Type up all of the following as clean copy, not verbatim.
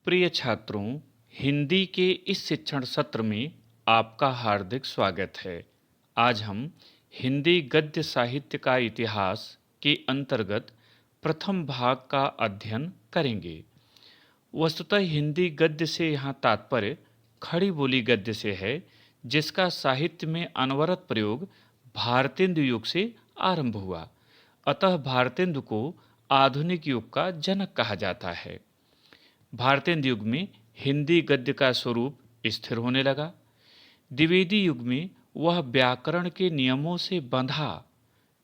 प्रिय छात्रों, हिंदी के इस शिक्षण सत्र में आपका हार्दिक स्वागत है। आज हम हिंदी गद्य साहित्य का इतिहास के अंतर्गत प्रथम भाग का अध्ययन करेंगे। वस्तुतः हिंदी गद्य से यहाँ तात्पर्य खड़ी बोली गद्य से है, जिसका साहित्य में अनवरत प्रयोग भारतेंदु युग से आरंभ हुआ। अतः भारतेंदु को आधुनिक युग का जनक कहा जाता है। भारतेंदु युग में हिंदी गद्य का स्वरूप स्थिर होने लगा। द्विवेदी युग में वह व्याकरण के नियमों से बंधा,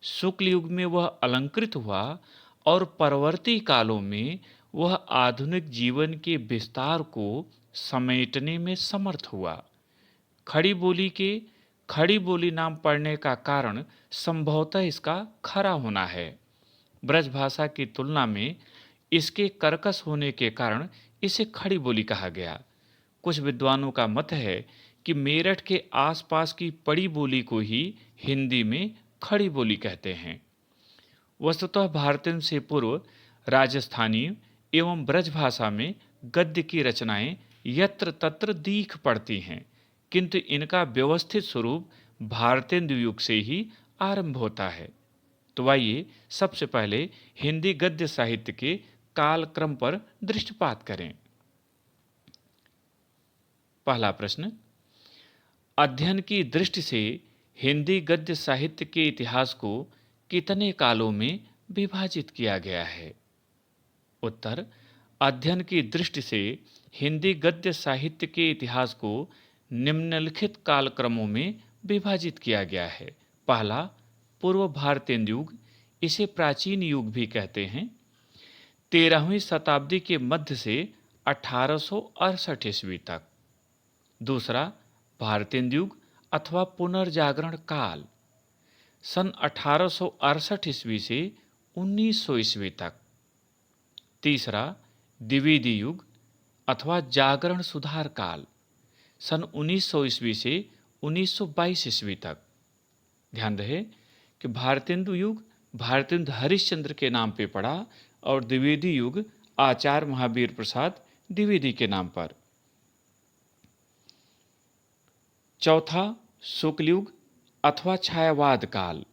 शुक्ल युग में वह अलंकृत हुआ और परवर्ती कालों में वह आधुनिक जीवन के विस्तार को समेटने में समर्थ हुआ। खड़ी बोली के खड़ी बोली नाम पड़ने का कारण संभवतः इसका खरा होना है। ब्रज भाषा की तुलना में इसके कर्कश होने के कारण इसे खड़ी बोली कहा गया। कुछ विद्वानों का मत है कि मेरठ के आसपास की पड़ी बोली को ही हिंदी में खड़ी बोली कहते हैं। वस्तुतः भारतेंदु से पूर्व राजस्थानी एवं ब्रज भाषा में गद्य की रचनाएं यत्र तत्र दीख पड़ती हैं, किंतु इनका व्यवस्थित स्वरूप भारतेंदु युग से ही आरंभ होता है। तो आइए सबसे पहले हिंदी गद्य साहित्य के कालक्रम पर दृष्टिपात करें। पहला प्रश्न, अध्ययन की दृष्टि से हिंदी गद्य साहित्य के इतिहास को कितने कालों में विभाजित किया गया है? उत्तर, अध्ययन की दृष्टि से हिंदी गद्य साहित्य के इतिहास को निम्नलिखित कालक्रमों में विभाजित किया गया है। पहला, पूर्व भारतेंदु युग, इसे प्राचीन युग भी कहते हैं। 13वीं शताब्दी के मध्य से 1868 ईस्वी तक। दूसरा, भारतेंदु युग अथवा पुनर्जागरण काल, सन 1868 ईस्वी से 1900 ईस्वी तक। तीसरा, द्विवेदी युग अथवा जागरण सुधार काल, सन 1900 ईस्वी से 1922 ईस्वी तक। ध्यान रहे कि भारतेंदु युग भारतेंदु हरिश्चंद्र के नाम पे पड़ा और द्विवेदी युग आचार्य महावीर प्रसाद द्विवेदी के नाम पर। चौथा, शुक्ल युग अथवा छायावाद काल,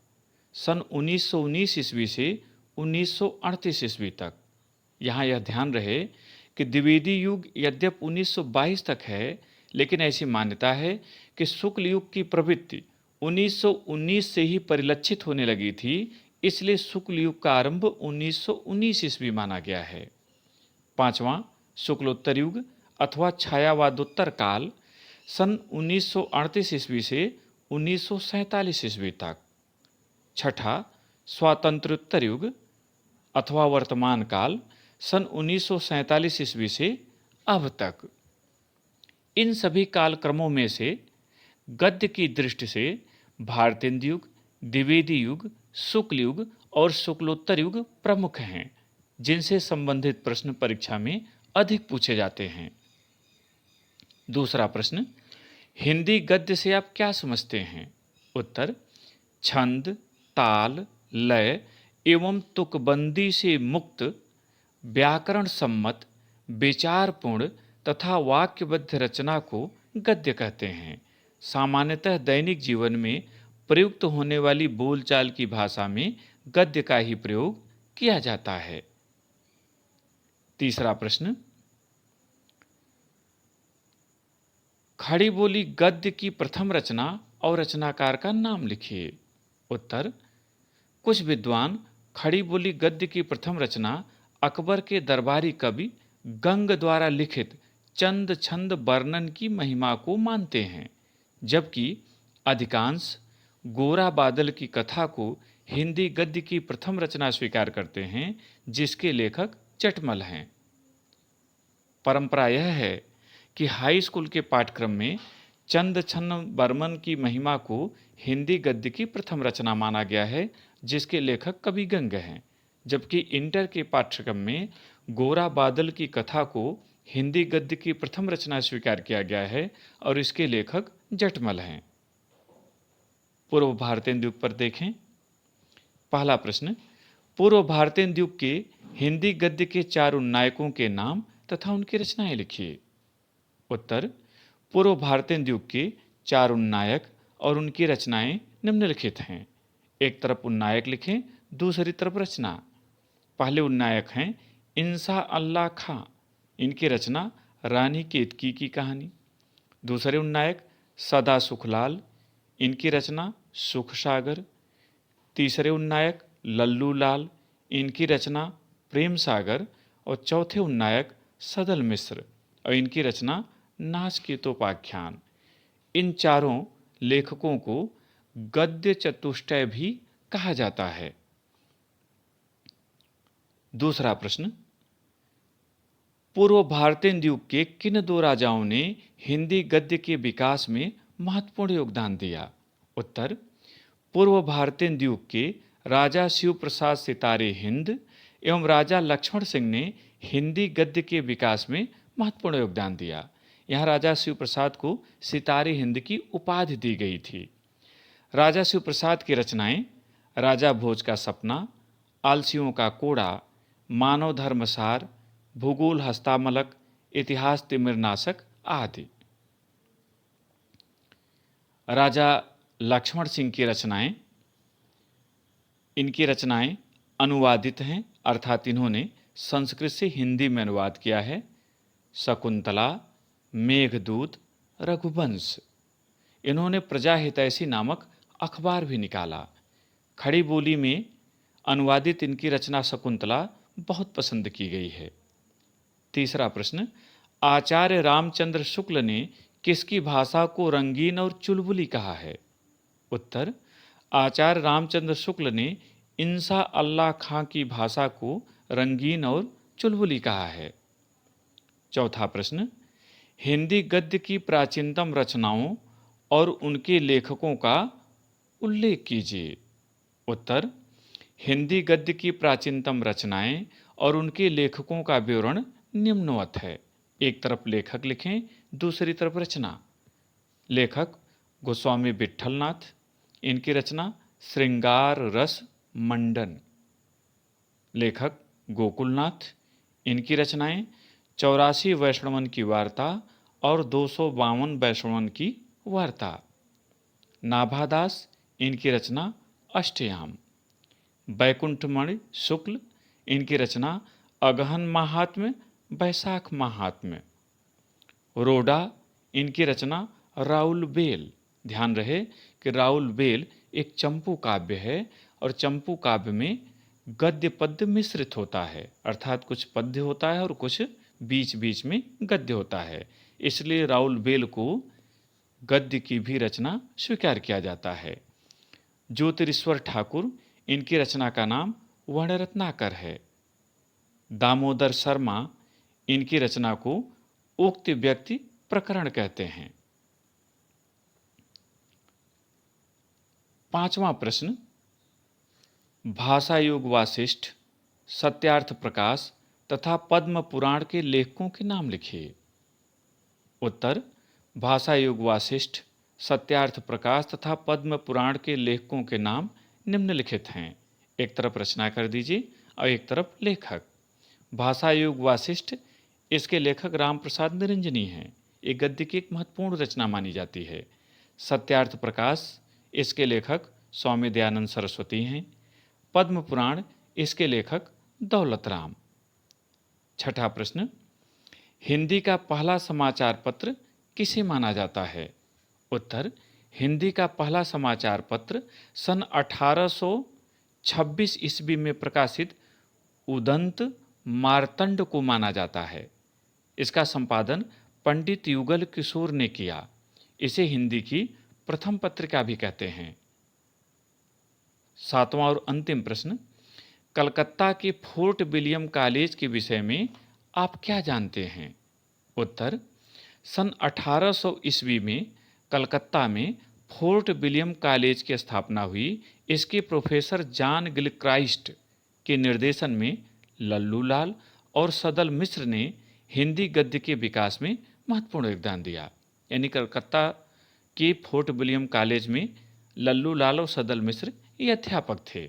सन 1919 ईस्वी से 1938 ईस्वी तक। यहाँ यह ध्यान रहे कि द्विवेदी युग यद्यप 1922 तक है, लेकिन ऐसी मान्यता है कि शुक्ल युग की प्रवृत्ति 1919 से ही परिलक्षित होने लगी थी, इसलिए शुक्ल युग का आरंभ 1919 ईस्वी माना गया है। पांचवां, शुक्लोत्तर युग अथवा छायावादोत्तर काल, सन 1938 ईस्वी से 1947 ईस्वी तक। छठा, स्वातंत्र्योत्तर युग अथवा वर्तमान काल, सन 1947 ईस्वी से अब तक। इन सभी कालक्रमों में से गद्य की दृष्टि से भारतेंदु युग, द्विवेदी युग, शुक्ल युग और शुक्लोत्तर युग प्रमुख हैं, जिनसे संबंधित प्रश्न परीक्षा में अधिक पूछे जाते हैं। दूसरा प्रश्न, हिंदी गद्य से आप क्या समझते हैं? उत्तर, छंद, ताल, लय एवं तुकबंदी से मुक्त, व्याकरण सम्मत, विचारपूर्ण तथा वाक्यबद्ध रचना को गद्य कहते हैं। सामान्यतः दैनिक जीवन में प्रयुक्त होने वाली बोलचाल की भाषा में गद्य का ही प्रयोग किया जाता है। तीसरा प्रश्न, खड़ी बोली गद्य की प्रथम रचना और रचनाकार का नाम लिखिए। उत्तर, कुछ विद्वान खड़ी बोली गद्य की प्रथम रचना अकबर के दरबारी कवि गंग द्वारा लिखित चंद छंद वर्णन की महिमा को मानते हैं, जबकि अधिकांश गोरा बादल की कथा को हिंदी गद्य की प्रथम रचना स्वीकार करते हैं, जिसके लेखक जटमल हैं। परंपरा यह है कि हाई स्कूल के पाठ्यक्रम में चंद छंद वर्णन की महिमा को हिंदी गद्य की प्रथम रचना माना गया है, जिसके लेखक कवि गंग हैं, जबकि इंटर के पाठ्यक्रम में गोरा बादल की कथा को हिंदी गद्य की प्रथम रचना स्वीकार किया गया है और इसके लेखक जटमल हैं। पूर्व भारतेंदु युग पर देखें। पहला प्रश्न, पूर्व भारतेंदु युग के हिंदी गद्य के चार उन्नायकों के नाम तथा उनकी रचनाएं लिखिए। उत्तर, पूर्व भारतीय युग के 4 उन्नायक और उनकी रचनाएं निम्नलिखित हैं। एक तरफ उन्नायक लिखें, दूसरी तरफ रचना। पहले उन्नायक हैं इंसा अल्लाह खां, इनकी रचना रानी केतकी की कहानी। दूसरे उन्नायक सदा सुखलाल, इनकी रचना सुख सागर। तीसरे उन्नायक लल्लू लाल, इनकी रचना प्रेम सागर। और चौथे उन्नायक सदल मिश्र और इनकी रचना नाचकेतोपाख्यान। इन चारों लेखकों को गद्य चतुष्टय भी कहा जाता है। दूसरा प्रश्न, पूर्व भारतीय युग के किन 2 राजाओं ने हिंदी गद्य के विकास में महत्वपूर्ण योगदान दिया? उत्तर, पूर्व भारतीय युग के राजा शिव प्रसाद सितारे हिंद एवं राजा लक्ष्मण सिंह ने हिंदी गद्य के विकास में महत्वपूर्ण योगदान दिया। यहाँ राजा शिव प्रसाद को सितारे हिंद की उपाधि दी गई थी। राजा शिव प्रसाद की रचनाएं राजा भोज का सपना, आलसियों का कोड़ा, मानव धर्मसार, भूगोल हस्तामलक, इतिहास तिमिरनाशक आदि। राजा लक्ष्मण सिंह की रचनाएं, इनकी रचनाएं अनुवादित हैं, अर्थात इन्होंने संस्कृत से हिंदी में अनुवाद किया है। शकुंतला, मेघदूत, रघुवंश। इन्होंने प्रजा हितैषी नामक अखबार भी निकाला। खड़ी बोली में अनुवादित इनकी रचना शकुंतला बहुत पसंद की गई है। तीसरा प्रश्न, आचार्य रामचंद्र शुक्ल ने किसकी भाषा को रंगीन और चुलबुली कहा है? उत्तर, आचार्य रामचंद्र शुक्ल ने इंसा अल्लाह खां की भाषा को रंगीन और चुलबुली कहा है। चौथा प्रश्न, हिंदी गद्य की प्राचीनतम रचनाओं और उनके लेखकों का उल्लेख कीजिए। उत्तर, हिंदी गद्य की प्राचीनतम रचनाएं और उनके लेखकों का विवरण निम्नवत है। एक तरफ लेखक लिखें, दूसरी तरफ रचना। लेखक गोस्वामी विट्ठलनाथ, इनकी रचना श्रृंगार रस मंडन। लेखक गोकुलनाथ, इनकी रचनाएं 84 वैष्णवन की वार्ता और 252 वैष्णवन की वार्ता। नाभादास, इनकी रचना अष्टयाम। बैकुंठमणि शुक्ल, इनकी रचना अगहन महात्म्य, बैसाख महात्म्य। रोडा, इनकी रचना राउल बेल। ध्यान रहे कि राउल बेल एक चंपू काव्य है और चंपू काव्य में गद्य पद्य मिश्रित होता है, अर्थात कुछ पद्य होता है और कुछ बीच बीच में गद्य होता है। इसलिए राउल बेल को गद्य की भी रचना स्वीकार किया जाता है। ज्योतिरीश्वर ठाकुर, इनकी रचना का नाम वर्णरत्नाकर है। दामोदर शर्मा, इनकी रचना को उक्त व्यक्ति प्रकरण कहते हैं। पांचवा प्रश्न, भाषा योग वासिष्ठ, सत्यार्थ प्रकाश तथा पद्म पुराण के लेखकों के नाम लिखिए। उत्तर, भाषा योग वासिष्ठ, सत्यार्थ प्रकाश तथा पद्म पुराण के लेखकों के नाम निम्नलिखित हैं। एक तरफ रचना कर दीजिए और एक तरफ लेखक। भाषा योग वासिष्ठ, इसके लेखक राम प्रसाद निरंजनी हैं। ये गद्य की एक महत्वपूर्ण रचना मानी जाती है। सत्यार्थ प्रकाश, इसके लेखक स्वामी दयानंद सरस्वती हैं। पद्म पुराण, इसके लेखक दौलत राम। छठा प्रश्न, हिंदी का पहला समाचार पत्र किसे माना जाता है? उत्तर, हिंदी का पहला समाचार पत्र सन 1826 ईस्वी में प्रकाशित उदंत मार्तंड को माना जाता है। इसका संपादन पंडित युगल किशोर ने किया। इसे हिंदी की प्रथम पत्रिका भी कहते हैं। सातवां और अंतिम प्रश्न, कलकत्ता के फोर्ट विलियम कॉलेज के विषय में आप क्या जानते हैं? उत्तर, सन 1800 ईस्वी में कलकत्ता में फोर्ट विलियम कॉलेज की स्थापना हुई। इसके प्रोफेसर जॉन गिलक्राइस्ट के निर्देशन में लल्लू लाल और सदल मिश्र ने हिंदी गद्य के विकास में महत्वपूर्ण योगदान दिया। यानी कलकत्ता के फोर्ट विलियम कॉलेज में लल्लू लाल और सदल मिश्र ये अध्यापक थे।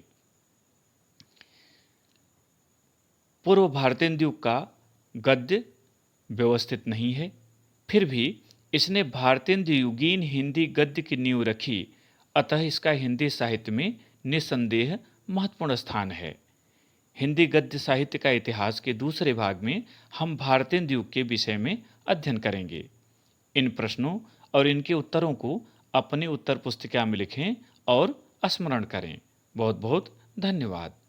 पूर्व भारतीय युग का गद्य व्यवस्थित नहीं है, फिर भी इसने भारतेंद्र हिंदी गद्य की नींव रखी, अतः इसका हिंदी साहित्य में निस्संदेह महत्वपूर्ण स्थान है। हिंदी गद्य साहित्य का इतिहास के दूसरे भाग में हम भारतेंद्र युग के विषय में अध्ययन करेंगे। इन प्रश्नों और इनके उत्तरों को अपनी उत्तर पुस्तिका में लिखें और स्मरण करें। बहुत बहुत धन्यवाद।